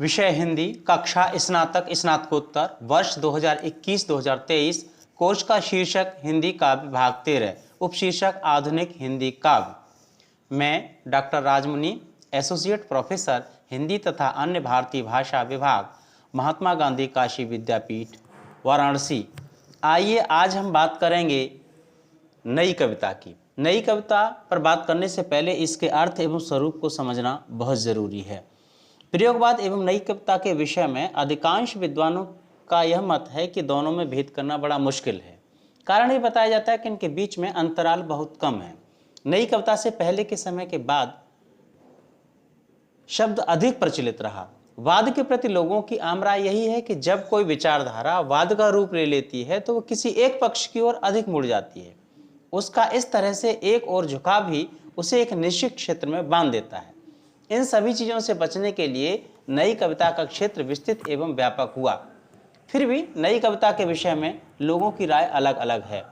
विषय हिंदी, कक्षा स्नातक स्नातकोत्तर, वर्ष 2021-2023। कोर्स का शीर्षक हिंदी काव्य भाग 13, उपशीर्षक आधुनिक हिंदी काव्य। मैं doctor Rajmuni, associate professor Hindi तथा अन्य भारतीय भाषा विभाग, महात्मा गांधी काशी विद्यापीठ, वाराणसी। आइए आज हम बात करेंगे नई कविता की। नई कविता पर बात करने से पहले इसके अर्थ एवं स्वरूप को समझना बहुत ज़रूरी है। प्रयोगवाद एवं नई कविता के विषय में अधिकांश विद्वानों का यह मत है कि दोनों में भेद करना बड़ा मुश्किल है। कारण ये बताया जाता है कि इनके बीच में अंतराल बहुत कम है। नई कविता से पहले के समय के बाद शब्द अधिक प्रचलित रहा। वाद के प्रति लोगों की आम राय यही है कि जब कोई विचारधारा वाद का रूप ले लेती है तो वो किसी एक पक्ष की ओर अधिक मुड़ जाती है। उसका इस तरह से एक ओर झुकाव भी उसे एक निश्चित क्षेत्र में बांध देता है। इन सभी चीज़ों से बचने के लिए नई कविता का क्षेत्र विस्तृत एवं व्यापक हुआ। फिर भी नई कविता के विषय में लोगों की राय अलग अलग है।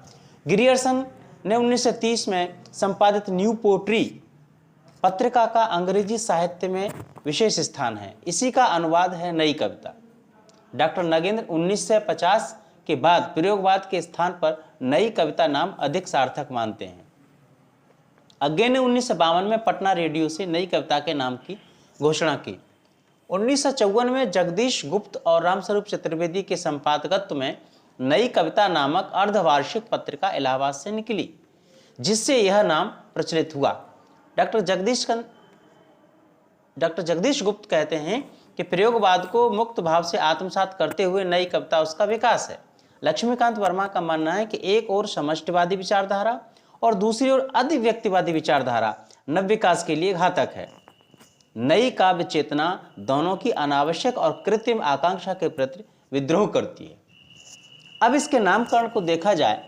ग्रियर्सन ने 1930 में संपादित न्यू पोट्री पत्रिका का अंग्रेजी साहित्य में विशेष स्थान है। इसी का अनुवाद है नई कविता। डॉक्टर नगेंद्र 1950 के बाद प्रयोगवाद के स्थान पर नई कविता नाम अधिक सार्थक मानते हैं। अज्ञे ने 1952 में पटना रेडियो से नई कविता के नाम की घोषणा की। 1954 में जगदीश गुप्त और रामस्वरूप चतुर्वेदी के संपादकत्व में नई कविता नामक अर्धवार्षिक पत्रिका इलाहाबाद से निकली, जिससे यह नाम प्रचलित हुआ। डॉक्टर जगदीश गुप्त कहते हैं कि प्रयोगवाद को मुक्त भाव से आत्मसात करते हुए नई कविता उसका विकास है। लक्ष्मीकांत वर्मा का मानना है कि एक ओर समष्टिवादी विचारधारा और दूसरी ओर अधिव्यक्तिवादी विचारधारा नव विकास के लिए घातक है। नई काव्य चेतना दोनों की अनावश्यक और कृत्रिम आकांक्षा के प्रति विद्रोह करती है। अब इसके नामकरण को देखा जाए,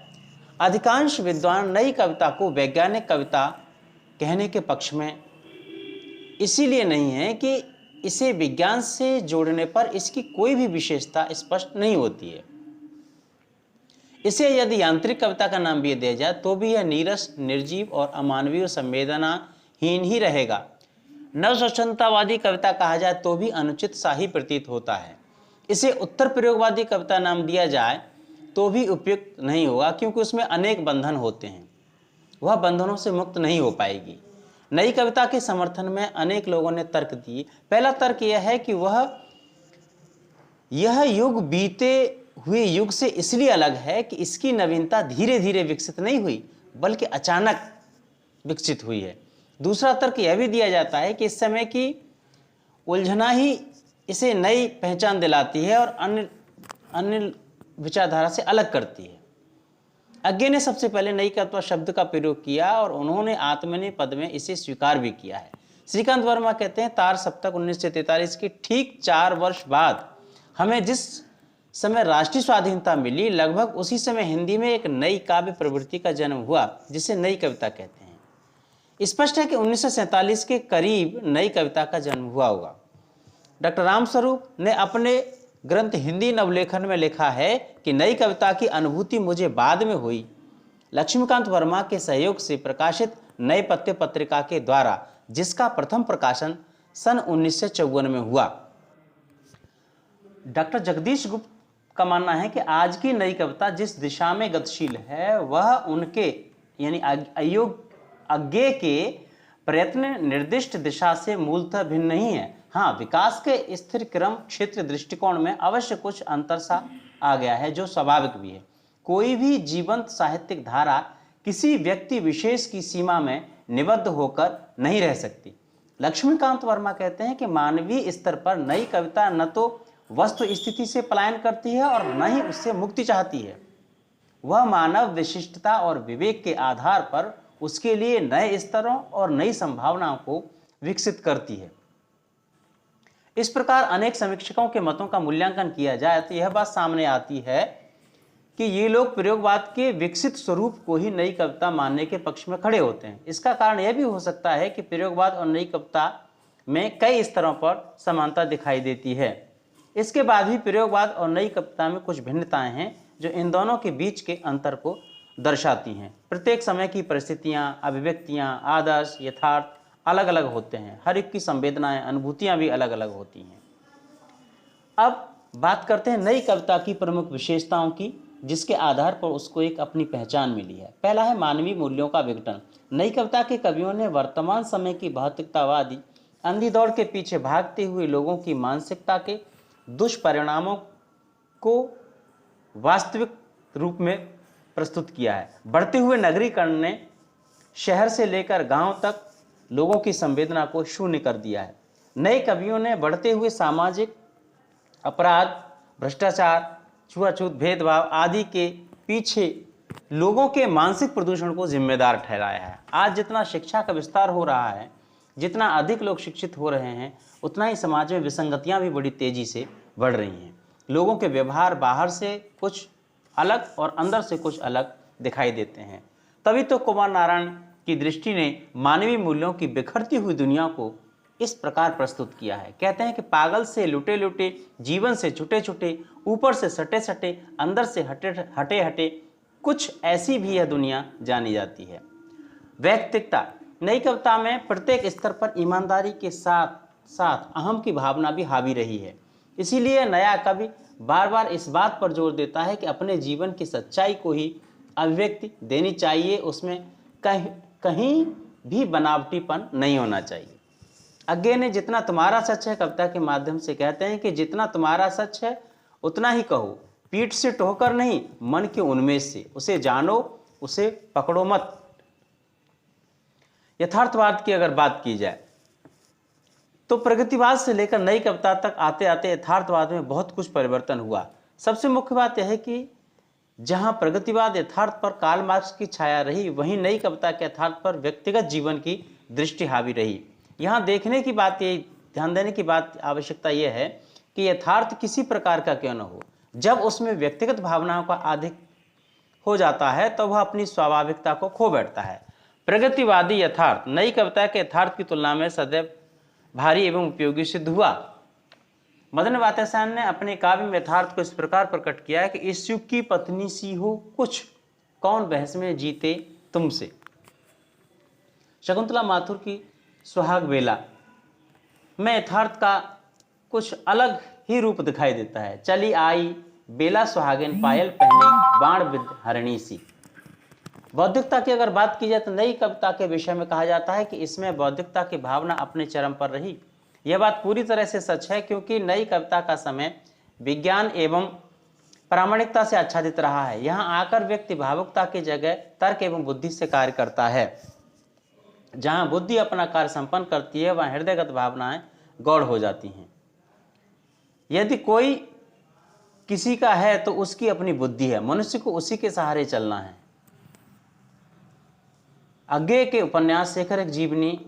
अधिकांश विद्वान नई कविता को वैज्ञानिक कविता कहने के पक्ष में इसीलिए नहीं है कि इसे विज्ञान से जोड़ने पर इसकी कोई भी विशेषता स्पष्ट नहीं होती है। इसे यदि यांत्रिक कविता का नाम भी दिया जाए तो भी यह नीरस, निर्जीव और अमानवीय संवेदनाहीन ही रहेगा। नवस्वच्छंदतावादी कविता कहा जाए तो भी अनुचित सा ही प्रतीत होता है। इसे उत्तर प्रयोगवादी कविता नाम दिया जाए तो भी उपयुक्त नहीं होगा, क्योंकि उसमें अनेक बंधन होते हैं, वह बंधनों से मुक्त नहीं हो पाएगी। नई कविता के समर्थन में अनेक लोगों ने तर्क दिए। पहला तर्क यह है कि यह युग बीते हुए युग से इसलिए अलग है कि इसकी नवीनता धीरे धीरे विकसित नहीं हुई, बल्कि अचानक विकसित हुई है। दूसरा तर्क यह भी दिया जाता है कि इस समय की उलझना ही इसे नई पहचान दिलाती है और अन्य विचारधारा से अलग करती है। अज्ञे ने सबसे पहले नई कविता शब्द का प्रयोग किया और उन्होंने आत्मनेय पद में इसे स्वीकार भी किया है। श्रीकांत वर्मा कहते हैं, तार सप्तक 1943 के ठीक 4 वर्ष बाद हमें जिस समय राष्ट्रीय स्वाधीनता मिली, लगभग उसी समय हिंदी में एक नई काव्य प्रवृत्ति का जन्म हुआ, जिसे नई कविता कहते हैं। स्पष्ट है कि 1947 के करीब नई कविता का जन्म हुआ होगा। डॉक्टर रामस्वरूप ने अपने ग्रंथ हिंदी नवलेखन में लिखा है कि नई कविता की अनुभूति मुझे बाद में हुई, लक्ष्मीकांत वर्मा के सहयोग से प्रकाशित नए पत्ते पत्रिका के द्वारा, जिसका प्रथम प्रकाशन सन 1954 में हुआ। डॉक्टर जगदीश गुप्त का मानना है कि आज की नई कविता जिस दिशा में गतिशील है वह उनके यानी अज्ञे के प्रयत्न निर्दिष्ट दिशा से मूलतः भिन्न नहीं है। हाँ, विकास के स्थिर क्रम क्षेत्र दृष्टिकोण में अवश्य कुछ अंतर सा आ गया है, जो स्वाभाविक भी है। कोई भी जीवंत साहित्यिक धारा किसी व्यक्ति विशेष की सीमा में निबद्ध होकर नहीं रह सकती। लक्ष्मीकांत वर्मा कहते हैं कि मानवीय स्तर पर नई कविता न तो वस्तु स्थिति से पलायन करती है और न ही उससे मुक्ति चाहती है। वह मानव विशिष्टता और विवेक के आधार पर उसके लिए नए स्तरों और नई संभावनाओं को विकसित करती है। इस प्रकार अनेक समीक्षकों के मतों का मूल्यांकन किया जाए तो यह बात सामने आती है कि ये लोग प्रयोगवाद के विकसित स्वरूप को ही नई कविता मानने के पक्ष में खड़े होते हैं। इसका कारण यह भी हो सकता है कि प्रयोगवाद और नई कविता में कई स्तरों पर समानता दिखाई देती है। इसके बाद भी प्रयोगवाद और नई कविता में कुछ भिन्नताएं हैं जो इन दोनों के बीच के अंतर को दर्शाती हैं। प्रत्येक समय की परिस्थितियां, अभिव्यक्तियां, आदर्श, यथार्थ अलग अलग होते हैं। हर एक की संवेदनाएं, अनुभूतियां भी अलग अलग होती हैं। अब बात करते हैं नई कविता की प्रमुख विशेषताओं की, जिसके आधार पर उसको एक अपनी पहचान मिली है। पहला है मानवीय मूल्यों का विघटन। नई कविता के कवियों ने वर्तमान समय की भौतिकतावादी अंधी दौड़ के पीछे भागते हुए लोगों की मानसिकता के दुष्परिणामों को वास्तविक रूप में प्रस्तुत किया है। बढ़ते हुए नगरीकरण ने शहर से लेकर गांव तक लोगों की संवेदना को शून्य कर दिया है। नए कवियों ने बढ़ते हुए सामाजिक अपराध, भ्रष्टाचार, छुआछूत, भेदभाव आदि के पीछे लोगों के मानसिक प्रदूषण को जिम्मेदार ठहराया है। आज जितना शिक्षा का विस्तार हो रहा है, जितना अधिक लोग शिक्षित हो रहे हैं, उतना ही समाज में विसंगतियां भी बड़ी तेजी से बढ़ रही हैं। लोगों के व्यवहार बाहर से कुछ अलग और अंदर से कुछ अलग दिखाई देते हैं। तभी तो कुमार नारायण की दृष्टि ने मानवीय मूल्यों की बिखरती हुई दुनिया को इस प्रकार प्रस्तुत किया है। कहते हैं कि पागल से लुटे लुटे, जीवन से छुटे छुटे, ऊपर से सटे सटे, अंदर से हटे हटे, कुछ ऐसी भी यह दुनिया जानी जाती है। व्यक्तिकता। नई कविता में प्रत्येक स्तर पर ईमानदारी के साथ साथ अहम की भावना भी हावी रही है। इसीलिए नया कवि बार बार इस बात पर जोर देता है कि अपने जीवन की सच्चाई को ही अभिव्यक्ति देनी चाहिए, उसमें कहीं भी बनावटीपन नहीं होना चाहिए। अज्ञे ने जितना तुम्हारा सच है कविता के माध्यम से कहते हैं कि जितना तुम्हारा सच है उतना ही कहो, पीठ से टोहकर नहीं, मन के उन्मेष से। उसे जानो, उसे पकड़ो मत। यथार्थवाद की अगर बात की जाए तो प्रगतिवाद से लेकर नई कविता तक आते आते यथार्थवाद में बहुत कुछ परिवर्तन हुआ। सबसे मुख्य बात यह है कि जहां प्रगतिवाद यथार्थ पर कार्ल मार्क्स की छाया रही, वहीं नई कविता के यथार्थ पर व्यक्तिगत जीवन की दृष्टि हावी रही। यहाँ देखने की बात, ये ध्यान देने की बात, आवश्यकता यह है कि यथार्थ किसी प्रकार का क्यों न हो, जब उसमें व्यक्तिगत भावनाओं का अधिक हो जाता है तो वह अपनी स्वाभाविकता को खो बैठता है। प्रगतिवादी यथार्थ नई कविता के यथार्थ की तुलना में सदैव भारी एवं उपयोगी सिद्ध हुआ। मदन वात्स्यायन ने अपने काव्य में यथार्थ को इस प्रकार प्रकट किया है कि इस युग की पत्नी सी हो कुछ, कौन बहस में जीते तुमसे। शकुंतला माथुर की सुहाग बेला में यथार्थ का कुछ अलग ही रूप दिखाई देता है। चली आई बेला सुहागिन, पायल पहने बाण विद हरणी सी। बौद्धिकता की अगर बात की जाए तो नई कविता के विषय में कहा जाता है कि इसमें बौद्धिकता की भावना अपने चरम पर रही। यह बात पूरी तरह से सच है, क्योंकि नई कविता का समय विज्ञान एवं प्रामाणिकता से आच्छादित रहा है। यहाँ आकर व्यक्ति भावुकता की जगह तर्क एवं बुद्धि से कार्य करता है। जहाँ बुद्धि अपना कार्य संपन्न करती है, वहाँ हृदयगत भावनाएं गौड़ हो जाती हैं। यदि कोई किसी का है तो उसकी अपनी बुद्धि है, मनुष्य को उसी के सहारे चलना है। अज्ञे के उपन्यास शेखर एक जीवनी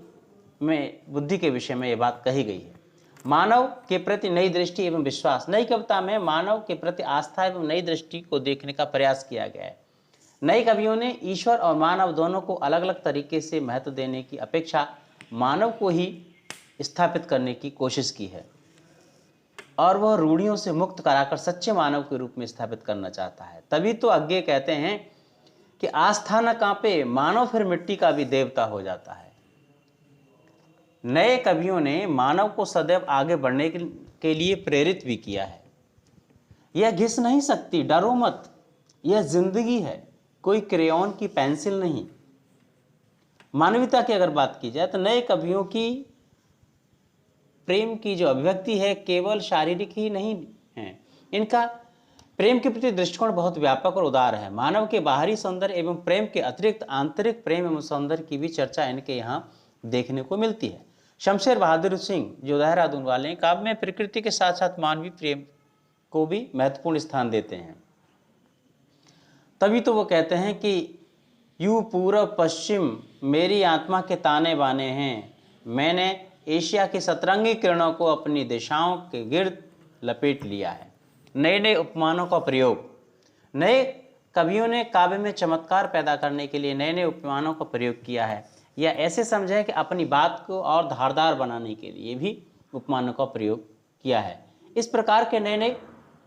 में बुद्धि के विषय में यह बात कही गई है। मानव के प्रति नई दृष्टि एवं विश्वास। नई कविता में मानव के प्रति आस्था एवं नई दृष्टि को देखने का प्रयास किया गया है। नए कवियों ने ईश्वर और मानव दोनों को अलग अलग तरीके से महत्व देने की अपेक्षा मानव को ही स्थापित करने की कोशिश की है, और वह रूढ़ियों से मुक्त कराकर सच्चे मानव के रूप में स्थापित करना चाहता है। तभी तो अज्ञे कहते हैं कि आस्था न कांपे, मानव फिर मिट्टी का भी देवता हो जाता है। नए कवियों ने मानव को सदैव आगे बढ़ने के लिए प्रेरित भी किया है। यह घिस नहीं सकती, डरो मत, यह जिंदगी है, कोई क्रेयॉन की पेंसिल नहीं। मानवीयता की अगर बात की जाए तो नए कवियों की प्रेम की जो अभिव्यक्ति है केवल शारीरिक ही नहीं है। इनका प्रेम के प्रति दृष्टिकोण बहुत व्यापक और उदार है। मानव के बाहरी सौंदर्य एवं प्रेम के अतिरिक्त आंतरिक प्रेम एवं सौंदर्य की भी चर्चा इनके यहाँ देखने को मिलती है। शमशेर बहादुर सिंह जो देहरादून वाले हैं, काव्य में प्रकृति के साथ साथ मानवीय प्रेम को भी महत्वपूर्ण स्थान देते हैं। तभी तो वो कहते हैं कि यूं पूर्व पश्चिम मेरी आत्मा के ताने बाने हैं, मैंने एशिया की सतरंगी किरणों को अपनी दिशाओं के गिर्द लपेट लिया है। नए नए उपमानों का प्रयोग। नए कवियों ने काव्य में चमत्कार पैदा करने के लिए नए नए उपमानों का प्रयोग किया है, या ऐसे समझें कि अपनी बात को और धारदार बनाने के लिए भी उपमानों का प्रयोग किया है। इस प्रकार के नए नए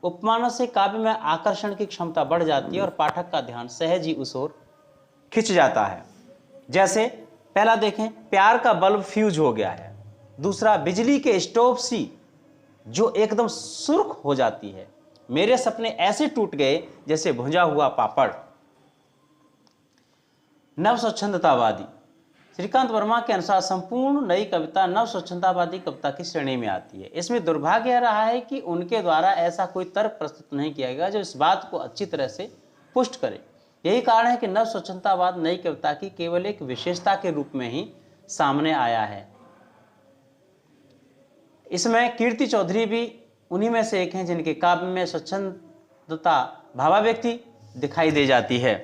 उपमानों से काव्य में आकर्षण की क्षमता बढ़ जाती है और पाठक का ध्यान सहज ही उस ओर खिंच जाता है। जैसे पहला देखें, प्यार का बल्ब फ्यूज हो गया है। दूसरा, बिजली के स्टोव सी जो एकदम सुर्ख हो जाती है। मेरे सपने ऐसे टूट गए जैसे भुंजा हुआ पापड़। नव स्वच्छंदतावादी, श्रीकांत वर्मा के अनुसार संपूर्ण नई कविता नव स्वच्छंदतावादी कविता की श्रेणी में आती है। इसमें दुर्भाग्य यह रहा है कि उनके द्वारा ऐसा कोई तर्क प्रस्तुत नहीं किया गया जो इस बात को अच्छी तरह से पुष्ट करे। यही कारण है कि नव स्वच्छंदतावाद नई कविता की केवल एक विशेषता के रूप में ही सामने आया है। इसमें कीर्ति चौधरी भी उन्हीं में से एक हैं जिनके काव्य में स्वच्छंदता भावाव्यक्ति दिखाई दे जाती है।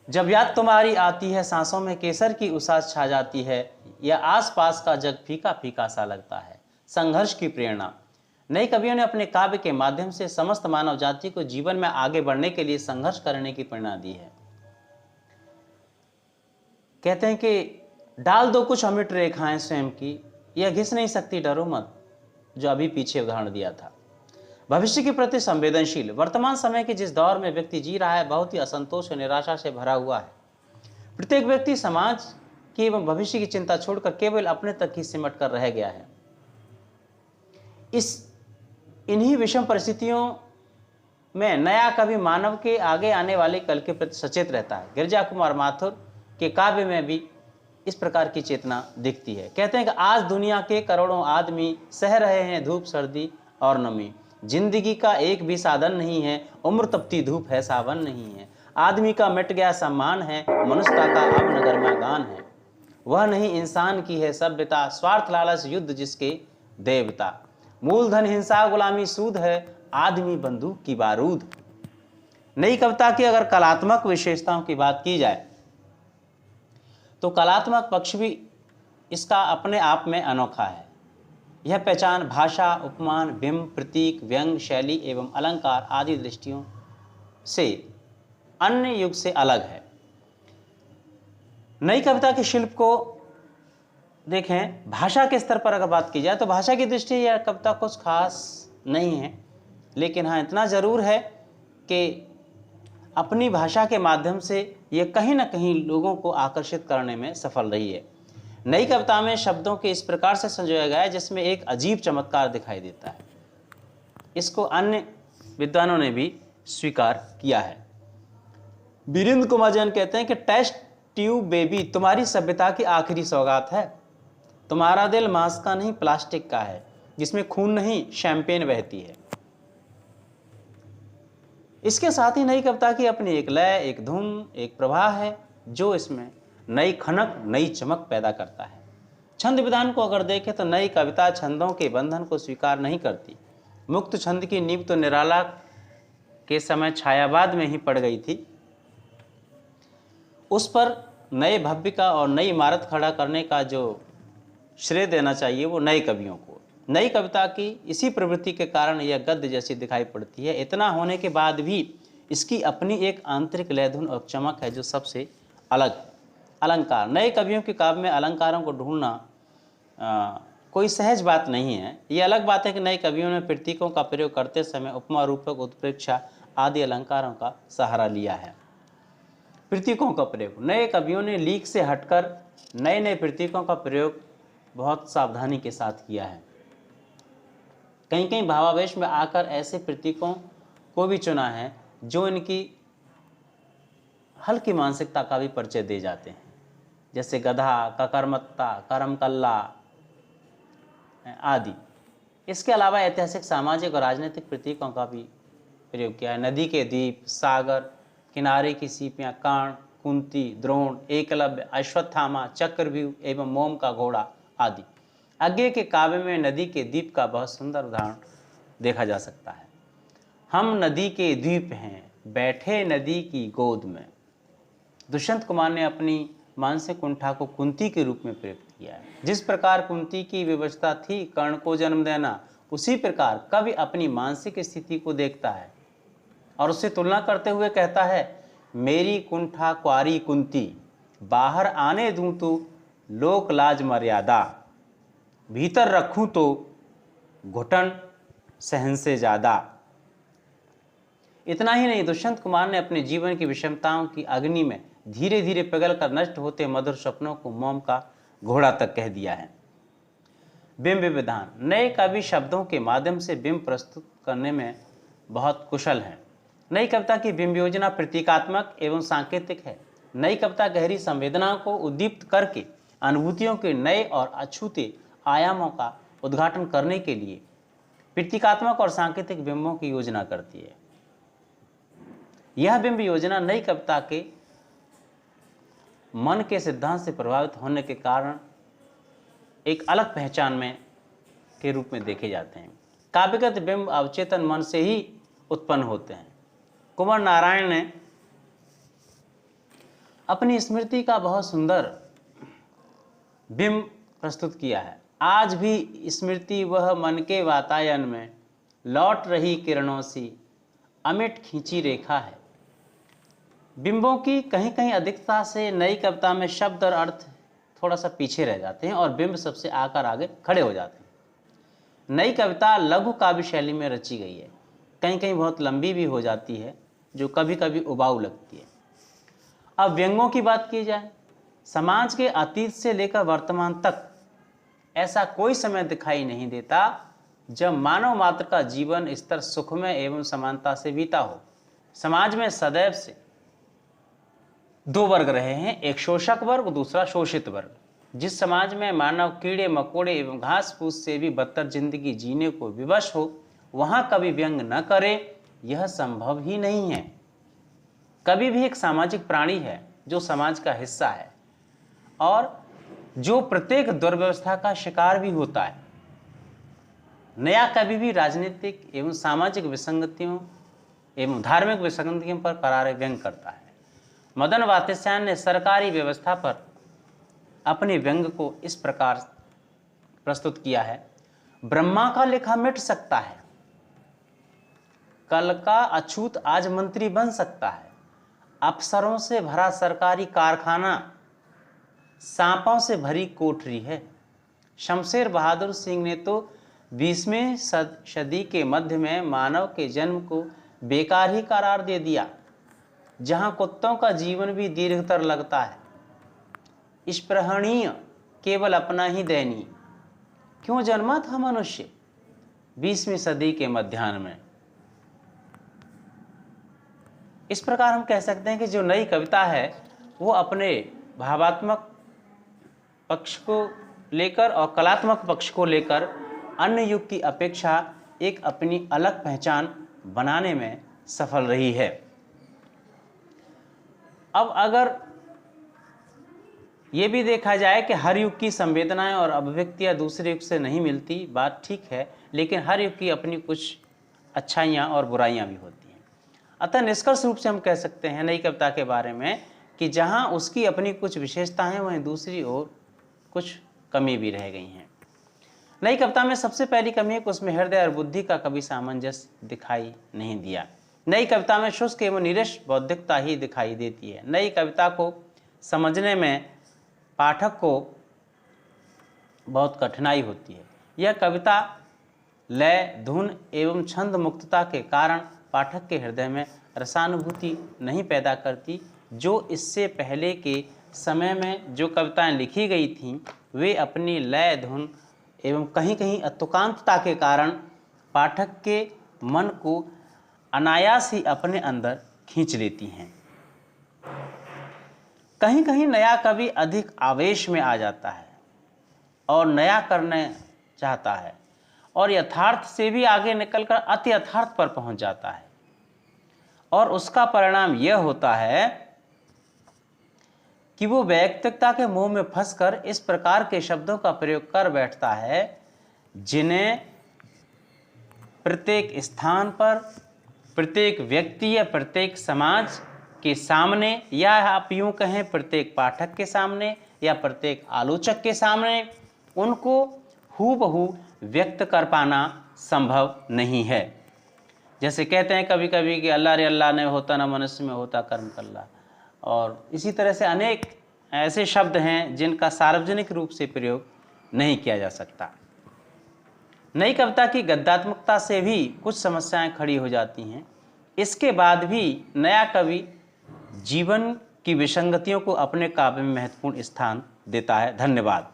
जब याद तुम्हारी आती है, सांसों में केसर की उसास छा जाती है, या आसपास का जग फीका फीका सा लगता है। संघर्ष की प्रेरणा, नई कवियों ने अपने काव्य के माध्यम से समस्त मानव जाति को जीवन में आगे बढ़ने के लिए संघर्ष करने की प्रेरणा दी है। कहते हैं कि डाल दो कुछ अमिट रेखाएं स्वयं की, यह घिस नहीं सकती डरो मत, जो अभी पीछे उदाहरण दिया था। भविष्य के प्रति संवेदनशील, वर्तमान समय के जिस दौर में व्यक्ति जी रहा है बहुत ही असंतोष और निराशा से भरा हुआ है। प्रत्येक व्यक्ति समाज की एवं भविष्य की चिंता छोड़कर केवल अपने तक ही सिमट कर रह गया है। इन्हीं विषम परिस्थितियों में नया कवि मानव के आगे आने वाले कल के प्रति सचेत रहता है। गिरिजा कुमार माथुर के काव्य में भी इस प्रकार की चेतना दिखती है। कहते हैं कि आज दुनिया के करोड़ों आदमी सह रहे हैं धूप सर्दी और नमी, जिंदगी का एक भी साधन नहीं है, उम्र तपती धूप है सावन नहीं है। आदमी का मिट गया सम्मान है, मनुष्यता का अब नगर में गान है। वह नहीं इंसान की है सभ्यता, स्वार्थ लालच युद्ध जिसके देवता। मूलधन हिंसा गुलामी सूद है, आदमी बंदूक की बारूद। नई कविता की अगर कलात्मक विशेषताओं की बात की जाए तो कलात्मक पक्ष भी इसका अपने आप में अनोखा है। यह पहचान भाषा, उपमान, बिंब, प्रतीक, व्यंग, शैली एवं अलंकार आदि दृष्टियों से अन्य युग से अलग है। नई कविता के शिल्प को देखें, भाषा के स्तर पर अगर बात की जाए तो भाषा की दृष्टि यह कविता कुछ खास नहीं है, लेकिन हाँ इतना जरूर है कि अपनी भाषा के माध्यम से यह कहीं ना कहीं लोगों को आकर्षित करने में सफल रही है। नई कविता में शब्दों के इस प्रकार से संजोया गया है जिसमें एक अजीब चमत्कार दिखाई देता है। इसको अन्य विद्वानों ने भी स्वीकार किया है। वीरेंद्र कुमार जैन कहते हैं कि टेस्ट ट्यूब बेबी तुम्हारी सभ्यता की आखिरी सौगात है। तुम्हारा दिल मांस का नहीं प्लास्टिक का है, जिसमें खून नहीं शैंपेन बहती है। इसके साथ ही नई कविता की अपनी एक लय, एक धुन, एक प्रवाह है जो इसमें नई खनक, नई चमक पैदा करता है। छंद विधान को अगर देखें तो नई कविता छंदों के बंधन को स्वीकार नहीं करती। मुक्त छंद की नींव तो निराला के समय छायावाद में ही पड़ गई थी। उस पर नए भव्य का और नई इमारत खड़ा करने का जो श्रेय देना चाहिए वो नए कवियों को। नई कविता की इसी प्रवृत्ति के कारण यह गद्य जैसी दिखाई पड़ती है। इतना होने के बाद भी इसकी अपनी एक आंतरिक लयधुन और चमक है जो सबसे अलग है। अलंकार, नए कवियों के काव्य में अलंकारों को ढूंढना कोई सहज बात नहीं है। ये अलग बात है कि नए कवियों ने प्रतीकों का प्रयोग करते समय उपमा, रूपक, उत्प्रेक्षा आदि अलंकारों का सहारा लिया है। प्रतीकों का प्रयोग, नए कवियों ने लीक से हटकर नए नए प्रतीकों का प्रयोग बहुत सावधानी के साथ किया है। कहीं कहीं भावावेश में आकर ऐसे प्रतीकों को भी चुना है जो इनकी हल्की मानसिकता का भी परिचय दे जाते हैं, जैसे गधा, ककरमत्ता, करमकल्ला आदि। इसके अलावा ऐतिहासिक, सामाजिक और राजनीतिक प्रतीकों का भी प्रयोग किया है। नदी के द्वीप, सागर, किनारे की सीपियाँ, कर्ण, कुंती, द्रोण, एकलव्य, अश्वत्थामा, चक्रव्यूह एवं मोम का घोड़ा आदि। आगे के काव्य में नदी के द्वीप का बहुत सुंदर उदाहरण देखा जा सकता है। हम नदी के द्वीप हैं, बैठे नदी की गोद में। दुष्यंत कुमार ने अपनी मानसिक कुंठा को कुंती के रूप में प्रयुक्त किया है। जिस प्रकार कुंती की विवशता थी कर्ण को जन्म देना, उसी प्रकार कवि अपनी मानसिक स्थिति को देखता है और उससे तुलना करते हुए कहता है, मेरी कुंठा क्वारी कुंती, बाहर आने दूं तो लोक लाज मर्यादा, भीतर रखूं तो घुटन सहन से ज्यादा। इतना ही नहीं, दुष्यंत कुमार ने अपने जीवन की विषमताओं की अग्नि में धीरे धीरे पिघल कर नष्ट होते मधुर सपनों को मोम का घोड़ा तक कह दिया है। बिंब विधान, नए कवि शब्दों के माध्यम से बिंब प्रस्तुत करने में बहुत कुशल हैं। नई कविता की बिंब योजना प्रतीकात्मक एवं सांकेतिक है। नई कविता गहरी संवेदनाओं को उद्दीप्त करके अनुभूतियों के नए और अछूते आयामों का उद्घाटन करने के लिए प्रतीकात्मक और सांकेतिक बिंबों की योजना करती है। यह बिंब योजना नई कविता के मन के सिद्धांत से प्रभावित होने के कारण एक अलग पहचान में के रूप में देखे जाते हैं। काव्यगत बिंब अवचेतन मन से ही उत्पन्न होते हैं। कुंवर नारायण ने अपनी स्मृति का बहुत सुंदर बिंब प्रस्तुत किया है। आज भी स्मृति वह मन के वातायन में लौट रही किरणों सी अमिट खींची रेखा है। बिंबों की कहीं कहीं अधिकता से नई कविता में शब्द और अर्थ थोड़ा सा पीछे रह जाते हैं और बिंब सबसे आकर आगे खड़े हो जाते हैं। नई कविता लघु काव्य शैली में रची गई है, कहीं कहीं बहुत लंबी भी हो जाती है जो कभी कभी उबाऊ लगती है। अब व्यंग्यों की बात की जाए, समाज के अतीत से लेकर वर्तमान तक ऐसा कोई समय दिखाई नहीं देता जब मानव मात्र का जीवन स्तर सुखमय एवं समानता से बीता हो। समाज में सदैव से दो वर्ग रहे हैं, एक शोषक वर्ग, दूसरा शोषित वर्ग। जिस समाज में मानव कीड़े मकोड़े एवं घास फूस से भी बदतर जिंदगी जीने को विवश हो, वहां कभी व्यंग न करे यह संभव ही नहीं है। कवि भी एक सामाजिक प्राणी है जो समाज का हिस्सा है और जो प्रत्येक दुर्व्यवस्था का शिकार भी होता है। नया कवि भी राजनीतिक एवं सामाजिक विसंगतियों एवं धार्मिक विसंगतियों पर करारे व्यंग करता है। मदन वात्स्यायन ने सरकारी व्यवस्था पर अपने व्यंग को इस प्रकार प्रस्तुत किया है। ब्रह्मा का लेखा मिट सकता है, कल का अछूत आज मंत्री बन सकता है। अफसरों से भरा सरकारी कारखाना सांपों से भरी कोठरी है। शमशेर बहादुर सिंह ने तो 20वीं सदी के मध्य में मानव के जन्म को बेकार ही करार दे दिया, जहां कुत्तों का जीवन भी दीर्घतर लगता है। स्पृहणीय केवल अपना ही दयनीय, क्यों जन्मा था मनुष्य 20वीं सदी के मध्याह्न में। इस प्रकार हम कह सकते हैं कि जो नई कविता है वो अपने भावात्मक पक्ष को लेकर और कलात्मक पक्ष को लेकर अन्य युग की अपेक्षा एक अपनी अलग पहचान बनाने में सफल रही है। अब अगर ये भी देखा जाए कि हर युग की संवेदनाएं और अभिव्यक्तियां दूसरे युग से नहीं मिलती, बात ठीक है, लेकिन हर युग की अपनी कुछ अच्छाइयां और बुराइयां भी होती हैं। अतः निष्कर्ष रूप से हम कह सकते हैं नई कविता के बारे में कि जहां उसकी अपनी कुछ विशेषताएं वहीं दूसरी ओर कुछ कमी भी रह गई हैं। नई कविता में सबसे पहली कमी है कि उसमें हृदय और बुद्धि का कभी सामंजस्य दिखाई नहीं दिया। नई कविता में शुष्क एवं निरश बौद्धिकता ही दिखाई देती है। नई कविता को समझने में पाठक को बहुत कठिनाई होती है। यह कविता लय, धुन एवं छंद मुक्तता के कारण पाठक के हृदय में रसानुभूति नहीं पैदा करती। जो इससे पहले के समय में जो कविताएं लिखी गई थीं वे अपनी लय, धुन एवं कहीं कहीं अतुकांतता के कारण पाठक के मन को अनायास ही अपने अंदर खींच लेती हैं। कहीं कहीं नया कवि अधिक आवेश में आ जाता है और नया करना चाहता है और यथार्थ से भी आगे निकलकर अति यथार्थ पर पहुंच जाता है और उसका परिणाम यह होता है कि वो वैयक्तिकता के मोह में फंसकर इस प्रकार के शब्दों का प्रयोग कर बैठता है जिन्हें प्रत्येक स्थान पर, प्रत्येक व्यक्ति या प्रत्येक समाज के सामने, या आप यूं कहें प्रत्येक पाठक के सामने या प्रत्येक आलोचक के सामने उनको हूबहू व्यक्त कर पाना संभव नहीं है। जैसे कहते हैं कभी कभी कि अल्लाह रे अल्लाह नहीं होता ना मनुष्य में होता कर्म कल्ला, और इसी तरह से अनेक ऐसे शब्द हैं जिनका सार्वजनिक रूप से प्रयोग नहीं किया जा सकता। नई कविता की गद्यात्मकता से भी कुछ समस्याएं खड़ी हो जाती हैं। इसके बाद भी नया कवि जीवन की विसंगतियों को अपने काव्य में महत्वपूर्ण स्थान देता है। धन्यवाद।